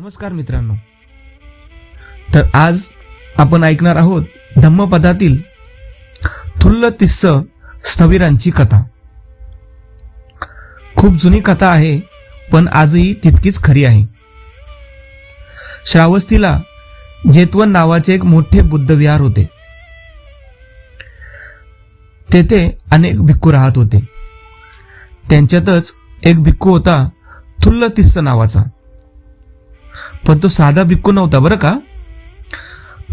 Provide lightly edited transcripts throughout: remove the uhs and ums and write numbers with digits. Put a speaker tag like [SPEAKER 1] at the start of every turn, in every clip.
[SPEAKER 1] नमस्कार मित्रांनो, तर आज आपण ऐकणार आहोत धम्मपदातील थुल्ल तिस्स स्थविरांची कथा। खूप जुनी कथा आहे, पण आजही तितकीच खरी आहे। श्रावस्तीला जेतवन नावाचे एक मोठे बुद्ध विहार होते। तेथे अनेक भिक्खू राहत होते। त्यांच्यातच एक भिक्खू होता थुल्ल तिस्स नावाचा। पण तो साधा भिक्खू नव्हता बरं का।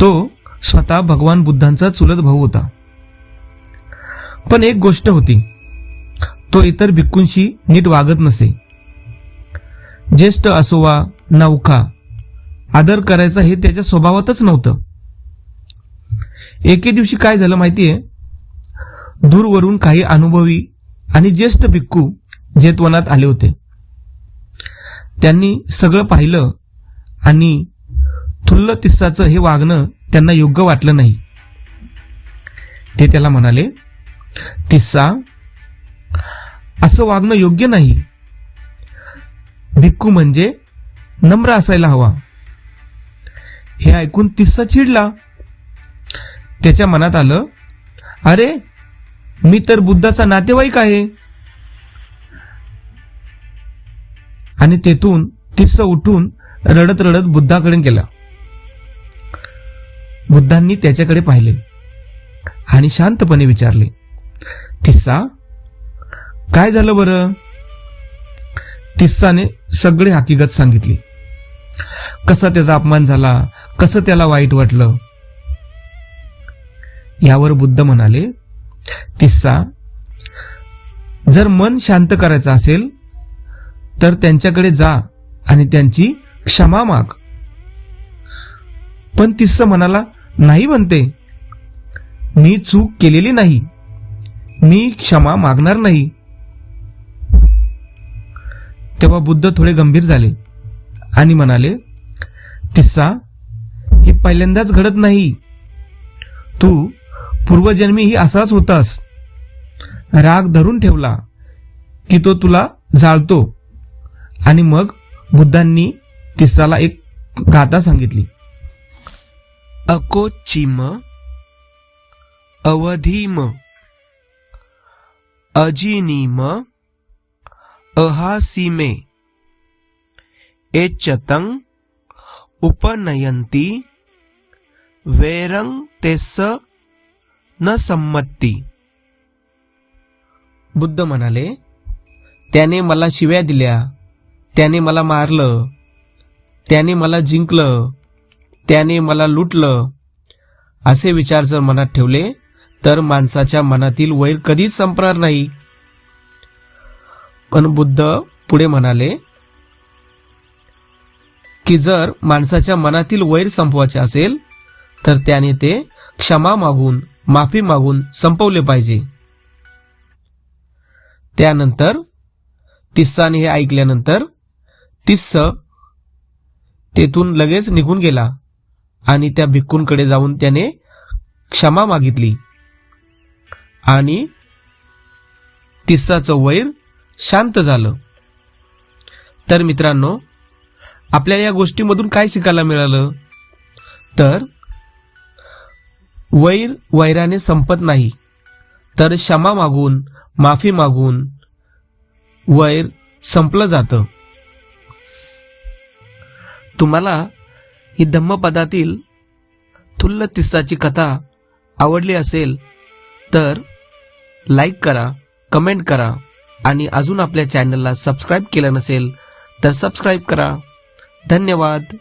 [SPEAKER 1] तो स्वतः भगवान बुद्धांचा चुलत भाऊ होता। पण एक गोष्ट होती, तो इतर भिक्खूंशी नीट वागत नसे। ज्येष्ठ असो वा नवखा, आदर करायचा हे त्याच्या स्वभावातच नव्हतं। एके दिवशी काय झालं माहितीये, दूरवरून काही अनुभवी आणि ज्येष्ठ भिक्खू जेतवनात आले होते। त्यांनी सगळं पाहिलं आणि थुल्ल तिस्साचं हे वागणं त्यांना योग्य वाटलं नाही। ते त्याला म्हणाले, तिस्सा, असं वागणं योग्य नाही। भिक्खू म्हणजे नम्र असायला हवा। हे ऐकून तिस्सा चिडला। त्याच्या मनात आलं, अरे मी तर बुद्धाचा नातेवाईक आहे। आणि तेथून तिस्सा उठून रडत रडत बुद्धाकडे गेला। बुद्धांनी त्याच्याकडे पाहिले आणि शांतपणे विचारले, तिस्सा, काय झालं बरं? तिस्साने सगळे हकीकत सांगितली। कसा त्याचा अपमान झाला, कसं त्याला वाईट वाटलं। यावर बुद्ध म्हणाले, तिस्सा, जर मन शांत करायचं असेल तर त्यांच्याकडे जा आणि त्यांची क्षमा माग। पण तिस्सा म्हणाला, नाही म्हणते, मी चूक केलेली नाही, मी क्षमा मागणार नाही। तेव्हा बुद्ध थोडे गंभीर झाले आणि म्हणाले, तिस्सा, हे पहिल्यांदाच घडत नाही। तू पूर्वजन्मीही असाच होतास। राग धरून ठेवला की तो तुला जाळतो। आणि मग बुद्धांनी तिस्साला एक गाथा सांगितली। अकोचिम अवधीम अजिनीम अहासीमे एचतं उपनयंती वेरंग तेस्स न सम्मती। बुद्ध म्हणाले, त्याने मला शिव्या दिल्या, त्याने मला मारलं, त्याने मला जिंकलं, त्याने मला लुटलं, असे विचार जर मनात ठेवले तर माणसाच्या मनातील वैर कधीच संपणार नाही। पण बुद्ध पुढे म्हणाले की जर माणसाच्या मनातील वैर संपवायचे असेल तर त्याने ते क्षमा मागून, माफी मागून संपवले पाहिजे। त्यानंतर तिस्साने हे ऐकल्यानंतर तिस्स तेथून लगेच निघून गेला आणि त्या भिक्खूंकडे जाऊन त्याने क्षमा मागितली आणि तिस्साचं वैर शांत झालं। तर मित्रांनो, आपल्याला या गोष्टीमधून काय शिकायला मिळालं, तर वैर वैराने संपत नाही, तर क्षमा मागून, माफी मागून वैर संपलं जातं। तुम्हाला ही धम्मपदातील थुल्ल तिस्साची कथा आवडली असेल तर लाईक करा, कमेंट करा आणि अजून आपल्या चॅनलला सबस्क्राईब केलं नसेल तर सबस्क्राईब करा। धन्यवाद।